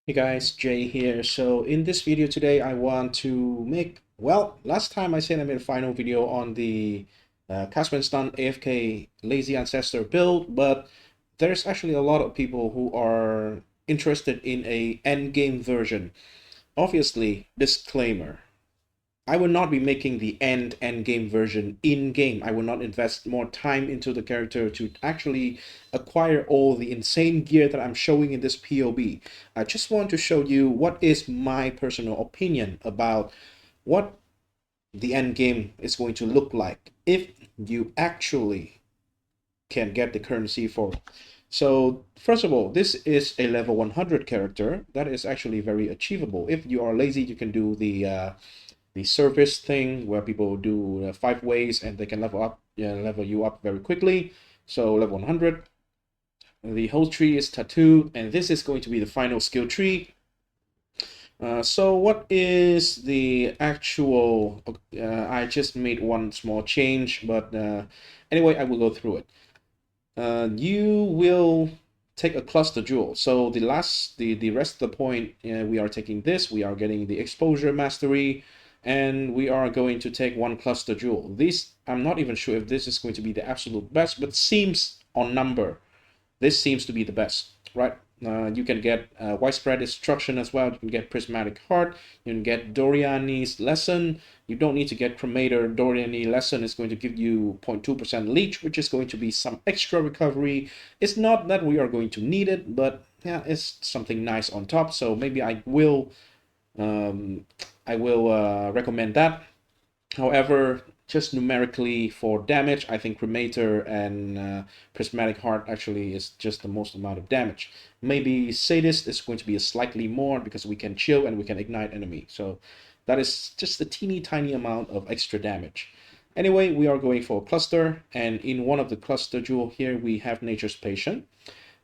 Hey guys, Jay here. So in this video today, I want to make, well, last time I said I made a final video on the Casper Stun AFK Lazy Ancestor build, but there's actually a lot of people who are interested in a endgame version. Obviously, disclaimer, I will not be making the end game version in game. I will not invest more time into the character to actually acquire all the insane gear that I'm showing in this POB. I just want to show you what is my personal opinion about what the end game is going to look like if you actually can get the currency for it. So first of all, this is a level 100 character that is actually very achievable. If you are lazy, you can do the service thing where people do 5 ways and they can level you up very quickly. So level 100. The whole tree is tattooed, and this is going to be the final skill tree. So what is the actual? I just made one small change, but anyway, I will go through it. You will take a cluster jewel. So the rest of the point, we are taking this. We are getting the exposure mastery, and we are going to take one cluster jewel. This, I'm not even sure if this is going to be the absolute best, but seems on number, this seems to be the best, right? You can get widespread destruction as well. You can get prismatic heart. You can get Doriani's lesson. You don't need to get Chromator. Doriani lesson is going to give you 0.2% leech, which is going to be some extra recovery. It's not that we are going to need it, but yeah, it's something nice on top. So maybe I will recommend that. However, just numerically for damage, I think Cremator and Prismatic Heart actually is just the most amount of damage. Maybe Sadist is going to be a slightly more because we can chill and we can ignite enemy. So that is just a teeny tiny amount of extra damage. Anyway, we are going for a cluster, and in one of the cluster jewel here, we have Nature's Patient.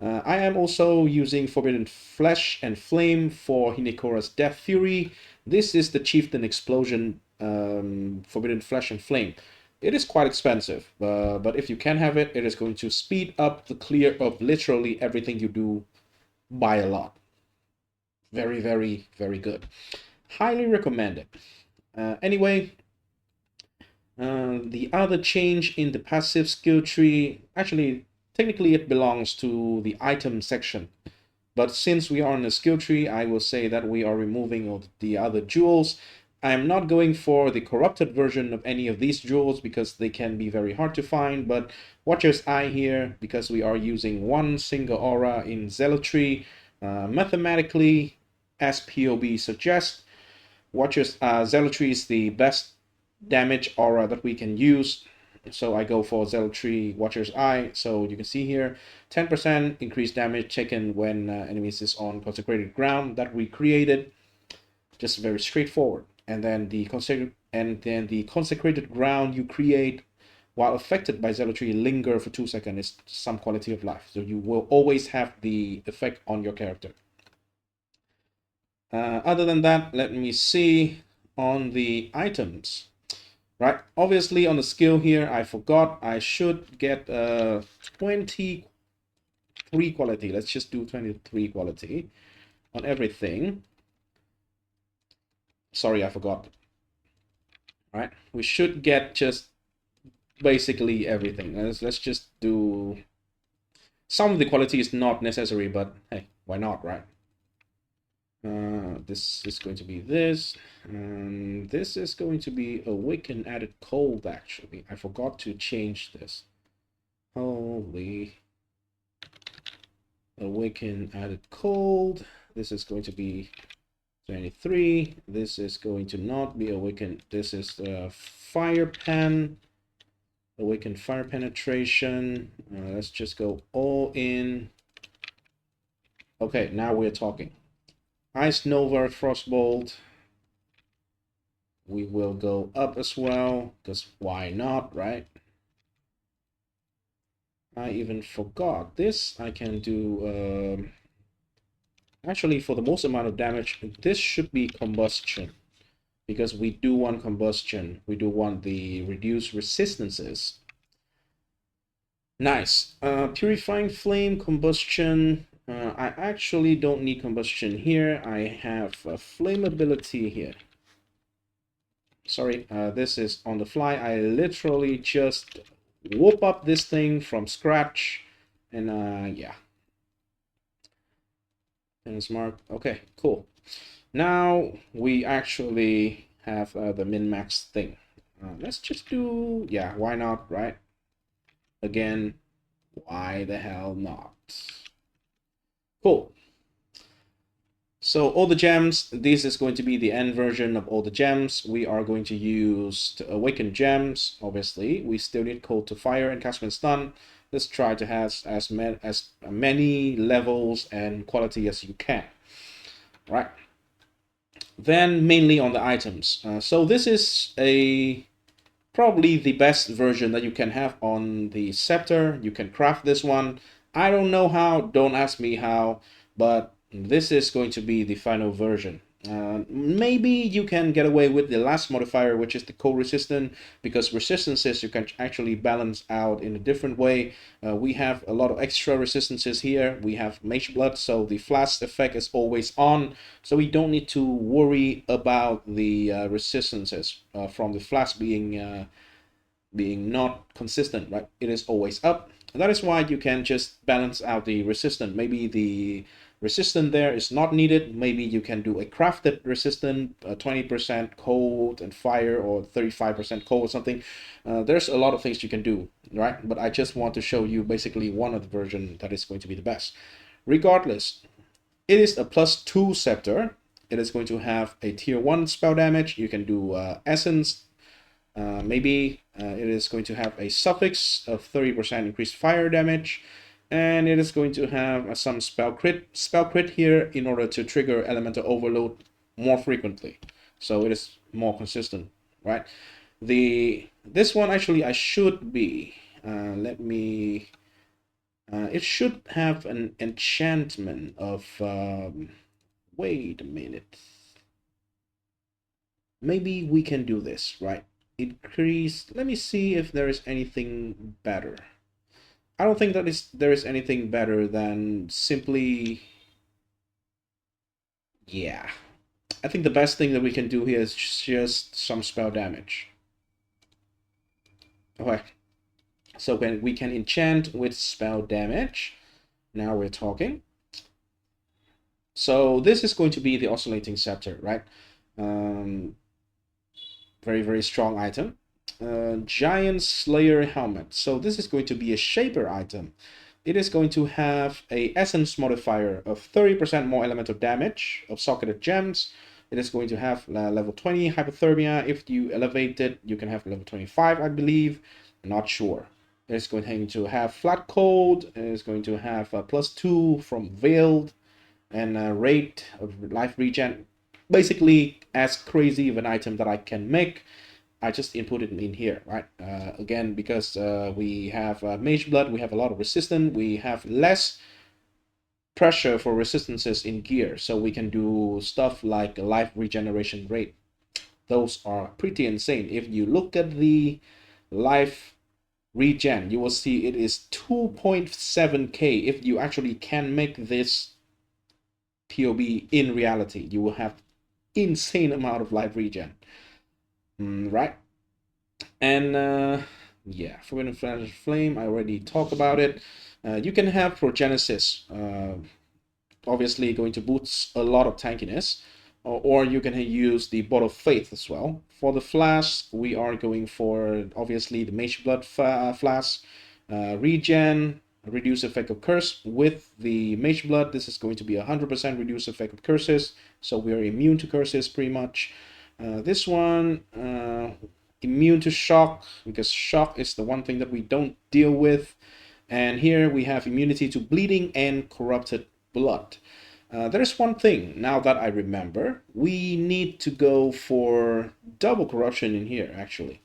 I am also using Forbidden Flesh and Flame for Hinekora's Death Fury. This is the Chieftain Explosion Forbidden Flesh and Flame. It is quite expensive, but if you can have it, it is going to speed up the clear of literally everything you do by a lot. Very, very, very good. Highly recommended. Anyway, the other change in the passive skill tree, actually, technically it belongs to the item section. But since we are on the skill tree, I will say that we are removing all the other jewels. I am not going for the corrupted version of any of these jewels because they can be very hard to find, but Watcher's Eye here, because we are using one single aura in Zealotry, mathematically, as POB suggests, Zealotry is the best damage aura that we can use. So I go for Zealotry Watcher's Eye. So you can see here, 10% increased damage taken when enemies is on consecrated ground that we created. Just very straightforward. And then the consecrated ground you create while affected by Zealotry linger for 2 seconds is some quality of life. So you will always have the effect on your character. Other than that, let me see on the items. Right, obviously on the skill here, I forgot I should get 23 quality. Let's just do 23 quality on everything. Sorry, I forgot. Right, we should get just basically everything. Let's just do some of the quality is not necessary, but hey, why not, right? This is going to be this, and this is going to be Awaken added cold. Actually, I forgot to change this. Holy. Awaken added cold. This is going to be 23. This is going to not be awakened. This is the fire pen. Awaken fire penetration. Let's just go all in. Okay, now we're talking. Ice Nova Frostbolt. We will go up as well, because why not, right? I even forgot this. I can do actually, for the most amount of damage, this should be combustion. Because we do want combustion. We do want the reduced resistances. Nice. Purifying flame, combustion. I actually don't need combustion here. I have flammability here. Sorry, this is on the fly. I literally just whoop up this thing from scratch. And yeah. And smart. Okay, cool. Now we actually have the min-max thing. Let's just do, yeah, why not, right? Again, why the hell not? Cool. So all the gems, this is going to be the end version of all the gems. We are going to use to awaken gems, obviously. We still need cold to fire and cast when stun. Let's try to have as many levels and quality as you can. Right. Then mainly on the items. So this is probably the best version that you can have on the scepter. You can craft this one. I don't know how, don't ask me how, but this is going to be the final version. Maybe you can get away with the last modifier, which is the cold resistant, because resistances you can actually balance out in a different way. We have a lot of extra resistances here. We have mage blood, so the flask effect is always on, so we don't need to worry about the resistances from the flask being not consistent, right? It is always up. That is why you can just balance out the resistant. Maybe the resistant there is not needed. Maybe you can do a crafted resistant, 20% cold and fire, or 35% cold or something. There's a lot of things you can do, right? But I just want to show you basically one of the version that is going to be the best. Regardless, it is a +2 scepter. It is going to have a tier 1 spell damage. You can do essence. Maybe it is going to have a suffix of 30% increased fire damage, and it is going to have some spell crit here in order to trigger elemental overload more frequently, so it is more consistent, right? This one actually I should be let me it should have an enchantment of wait a minute, maybe we can do this, right? Increase, let me see if there is anything better. I don't think that there is anything better than simply, yeah, I think the best thing that we can do here is just some spell damage. Okay, so when we can enchant with spell damage, now we're talking. So this is going to be the oscillating scepter, right? Very, very strong item. Giant Slayer helmet. So this is going to be a shaper item. It is going to have a essence modifier of 30% more elemental damage of socketed gems. It is going to have level 20 hypothermia. If you elevate it, you can have level 25, I believe. Not sure. It's going to have flat cold. It is going to have a +2 from veiled and a rate of life regen. Basically, as crazy of an item that I can make. I just input it in here, right? Again, because we have mage blood, we have a lot of resistance, we have less pressure for resistances in gear, so we can do stuff like life regeneration rate. Those are pretty insane. If you look at the life regen, you will see it is 2.7k. If you actually can make this POB in reality, you will have insane amount of life regen. Right? And yeah, Forbidden Flame, I already talked about it. You can have Progenesis, obviously going to boost a lot of tankiness, or you can use the Bottle of Faith as well. For the flask, we are going for obviously the Mage Blood flask, regen, reduce effect of curse. With the Mage Blood, this is going to be 100% reduce effect of curses, so we are immune to curses pretty much. This one, immune to shock, because shock is the one thing that we don't deal with. And here we have immunity to bleeding and corrupted blood. There's one thing, now that I remember, we need to go for double corruption in here, actually.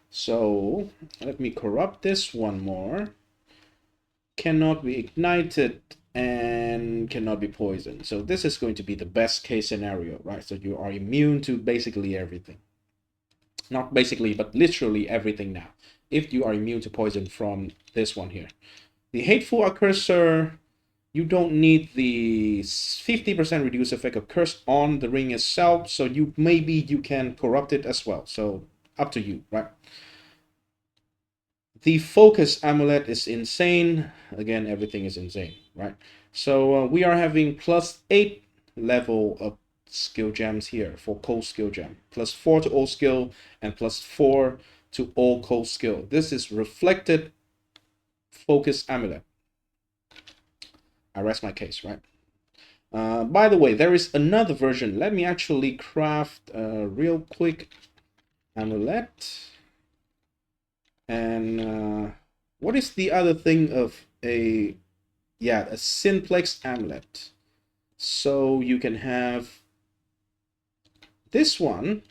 So let me corrupt this one more. Cannot be ignited and cannot be poisoned. So this is going to be the best case scenario, right? So you are immune to basically everything. Not basically, but literally everything now, if you are immune to poison from this one here. The Hateful Accursor, You don't need the 50% reduce effect of curse on the ring itself, so maybe you can corrupt it as well. So up to you, right? The focus amulet is insane. Again, everything is insane, right? So we are having +8 level of skill gems here for cold skill gem, +4 to all skill, and +4 to all cold skill. This is reflected focus amulet. I rest my case, right? By the way, there is another version. Let me actually craft a real quick amulet. And what is the other thing of a simplex amulet? So you can have this one,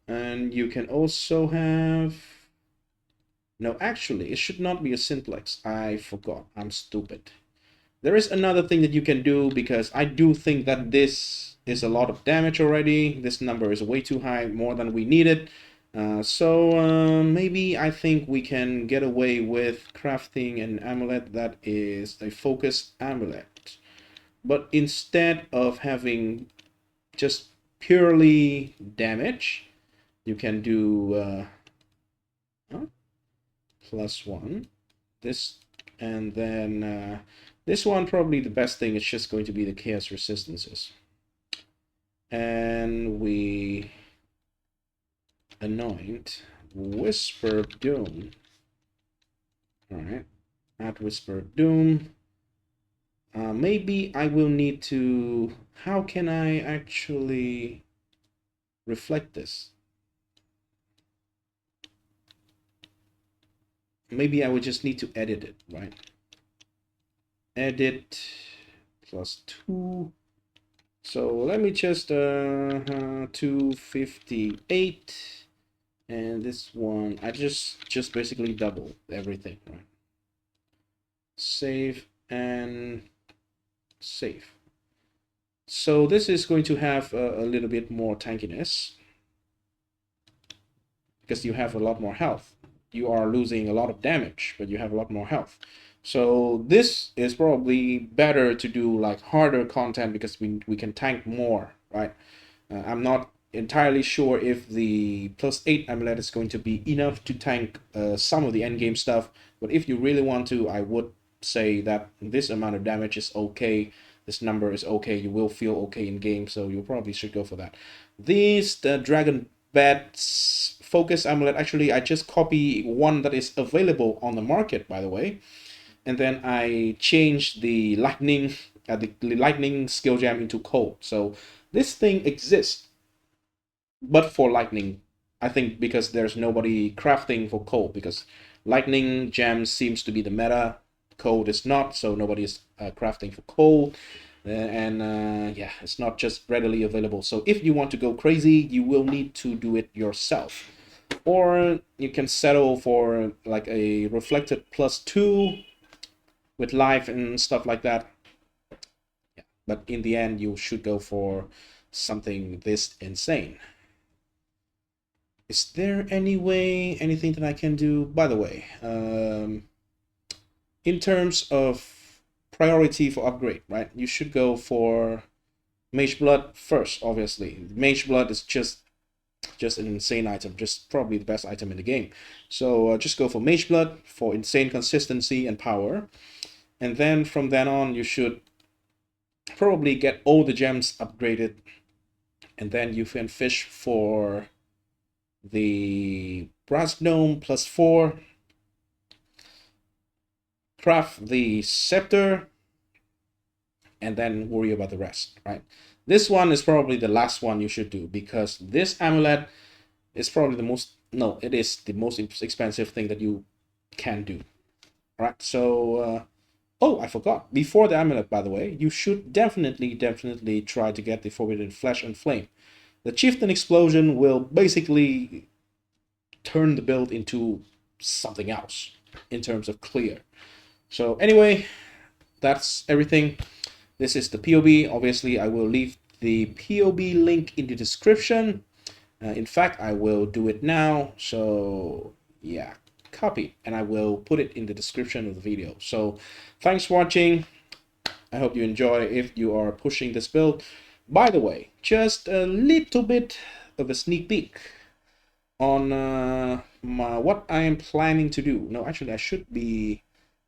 and you can also have, no, actually it should not be a simplex. I forgot, I'm stupid. There is another thing that you can do, because I do think that this is a lot of damage already. This number is way too high, more than we needed. So maybe I think we can get away with crafting an amulet that is a focus amulet. But instead of having just purely damage, you can do +1. This, and then this one, probably the best thing is just going to be the chaos resistances. And we anoint Whisper Doom. Alright, add Whisper Doom. Maybe I will need to... How can I actually reflect this? Maybe I would just need to edit it, right? Edit +2. So let me just 258, and this one I just basically double everything, right? Save and save. So this is going to have a little bit more tankiness, because you have a lot more health. You are losing a lot of damage, but you have a lot more health. So this is probably better to do like harder content, because we can tank more, right? I'm not entirely sure if the +8 amulet is going to be enough to tank some of the endgame stuff, but if you really want to, I would say that this amount of damage is okay. This number is okay. You will feel okay in game, so you probably should go for that. The dragon bats focus amulet, actually I just copy one that is available on the market, by the way, and then I changed the lightning skill gem into cold. So this thing exists, but for lightning, I think, because there's nobody crafting for cold, because lightning gem seems to be the meta, cold is not, so nobody is crafting for cold. Yeah, it's not just readily available. So if you want to go crazy, you will need to do it yourself, or you can settle for like a reflected +2 with life and stuff like that. Yeah, but in the end, you should go for something this insane. Is there anything that I can do? By the way, in terms of priority for upgrade, right? You should go for Mage Blood first, obviously. Mage Blood is just an insane item, just probably the best item in the game. So just go for Mage Blood for insane consistency and power. And then from then on, you should probably get all the gems upgraded. And then you can fish for the Brass Gnome +4. Craft the Scepter, and then worry about the rest, right? This one is probably the last one you should do, because this amulet is probably the most, no, it is the most expensive thing that you can do. All right, so oh, I forgot, before the amulet, by the way, you should definitely try to get the Forbidden Flesh and Flame. The Chieftain Explosion will basically turn the build into something else in terms of clear. So anyway, that's everything. This is the POB. Obviously, I will leave the POB link in the description. In fact, I will do it now. So yeah, copy, and I will put it in the description of the video. So thanks for watching. I hope you enjoy if you are pushing this build. By the way, just a little bit of a sneak peek on what I am planning to do. No, actually, I should be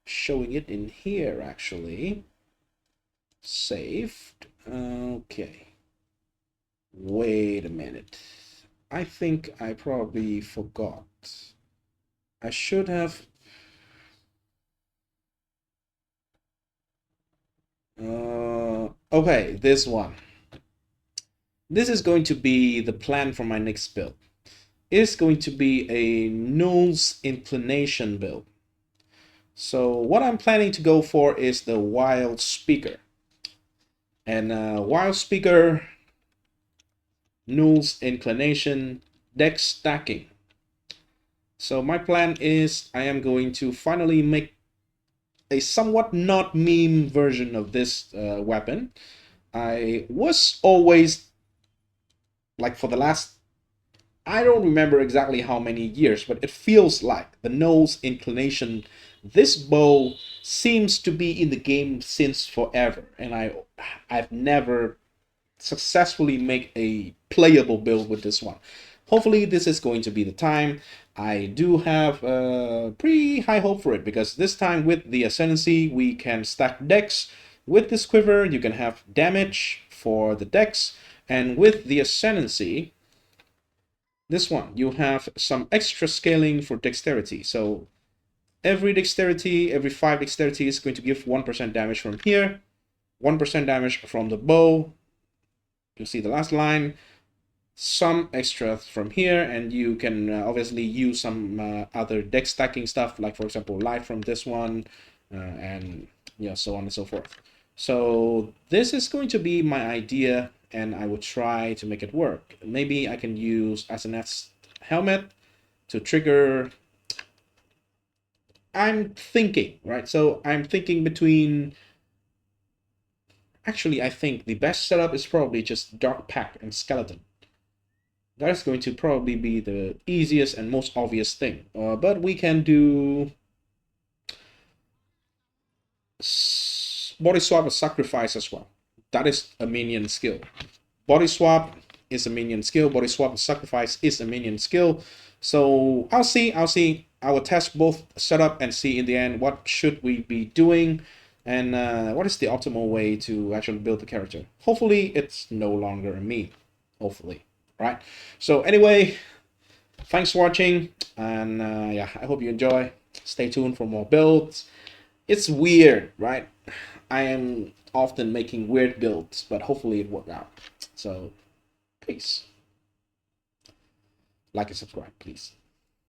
showing it in here, actually. Saved. Okay. Wait a minute. I think I probably forgot. I should have... okay, this one. This is going to be the plan for my next build. It's going to be a Null's Inclination build. So what I'm planning to go for is the Wild Speaker. And Wild Speaker, Null's Inclination, deck stacking. So my plan is I am going to finally make a somewhat not meme version of this weapon. I was always, like for the last, I don't remember exactly how many years, but it feels like the Null's Inclination, this bow seems to be in the game since forever, and I've never successfully make a playable build with this one. Hopefully this is going to be the time. I do have pretty high hope for it, because this time with the Ascendancy we can stack decks. With this quiver you can have damage for the decks, and with the Ascendancy, this one you have some extra scaling for dexterity. So every 5 dexterity is going to give 1% damage from here, 1% damage from the bow. You see the last line, some extra from here, and you can obviously use some other deck stacking stuff, like for example light from this one, and yeah, so on and so forth. So this is going to be my idea, and I will try to make it work. Maybe I can use SNF's helmet to trigger. I'm thinking, right? So I'm thinking between... Actually, I think the best setup is probably just Dark Pack and Skeleton. That is going to probably be the easiest and most obvious thing. But we can do Body Swap or Sacrifice as well. That is a minion skill. Body Swap is a minion skill. Body Swap and Sacrifice is a minion skill. So I'll see. I will test both setup and see in the end what should we be doing, and what is the optimal way to actually build the character. Hopefully it's no longer a meme. Hopefully. Right? So anyway, thanks for watching, and yeah, I hope you enjoy. Stay tuned for more builds. It's weird, right? I am often making weird builds, but hopefully it worked out. So, peace. Like and subscribe, please.